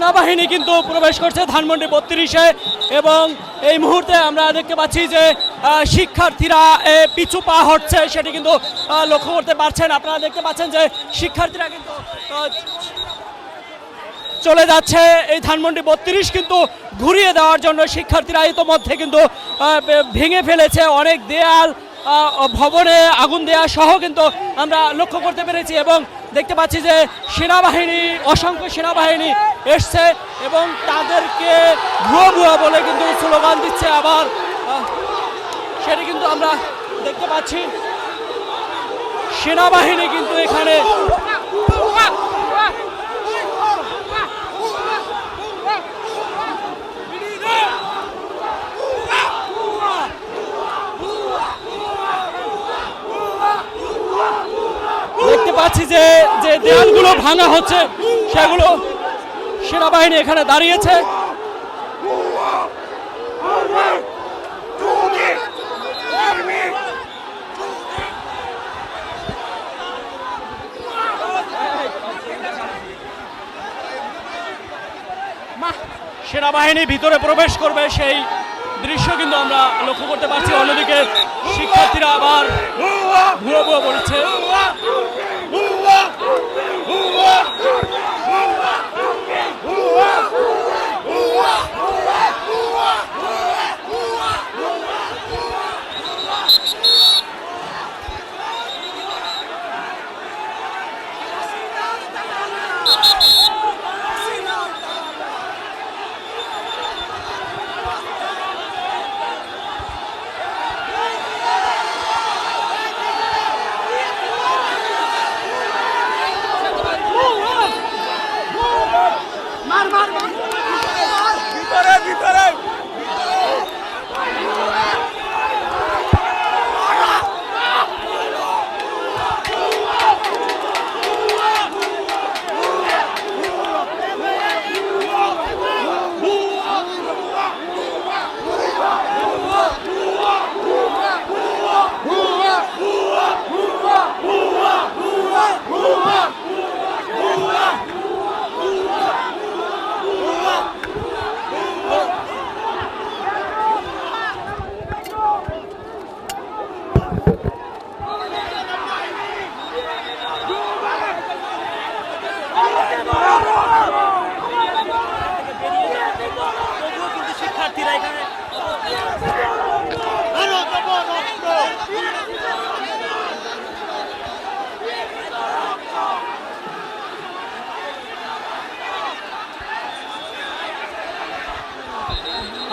সেনাবাহিনী কিন্তু প্রবেশ করছে ধানমন্ডি 32-এ এবং এই মুহূর্তে আমরা দেখতে পাচ্ছি যে শিক্ষার্থীরা পিছু পা হচ্ছে, সেটি কিন্তু লক্ষ্য করতে পারছেন। আপনারা দেখতে পাচ্ছেন যে শিক্ষার্থীরা কিন্তু চলে যাচ্ছে। এই ধানমন্ডি 32 কিন্তু ঘুরিয়ে দেওয়ার জন্য শিক্ষার্থীরা ইতোমধ্যে কিন্তু ভেঙে ফেলেছে অনেক দেয়াল, ভবনে আগুন দেওয়া সহ কিন্তু আমরা লক্ষ্য করতে পেরেছি এবং দেখতে পাচ্ছি যে সেনাবাহিনী, অসংখ্য সেনাবাহিনী এসছে এবং তাদেরকে ভুয়া ভুয়া বলে কিন্তু স্লোগান দিচ্ছে আবার, সেটি কিন্তু আমরা দেখতে পাচ্ছি। সেনাবাহিনী কিন্তু এখানে দেখতে পাচ্ছি যে যে দেয়ালগুলো ভাঙা হচ্ছে সেগুলো সেনাবাহিনী এখানে দাঁড়িয়েছে। সেনাবাহিনী ভিতরে প্রবেশ করবে সেই দৃশ্য কিন্তু আমরা লক্ষ্য করতে পারছি। অন্যদিকে শিক্ষার্থীরা আবার ভুয়া ভুয়া বলছে।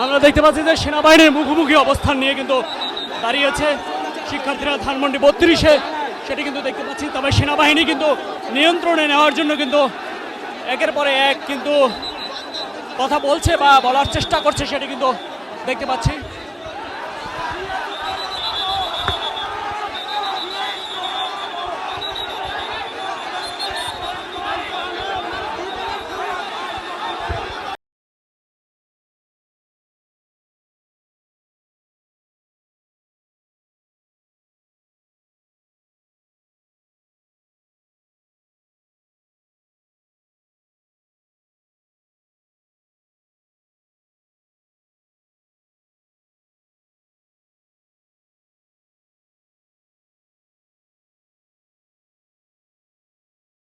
আমরা দেখতে পাচ্ছি যে সেনাবাহিনীর মুখোমুখি অবস্থান নিয়ে কিন্তু দাঁড়িয়েছে শিক্ষার্থীরা ধানমন্ডি 32-এ, সেটি কিন্তু দেখতে পাচ্ছি। তবে সেনাবাহিনী কিন্তু নিয়ন্ত্রণে নেওয়ার জন্য কিন্তু একের পরে এক কিন্তু কথা বলছে বা বলার চেষ্টা করছে, সেটি কিন্তু দেখতে পাচ্ছি।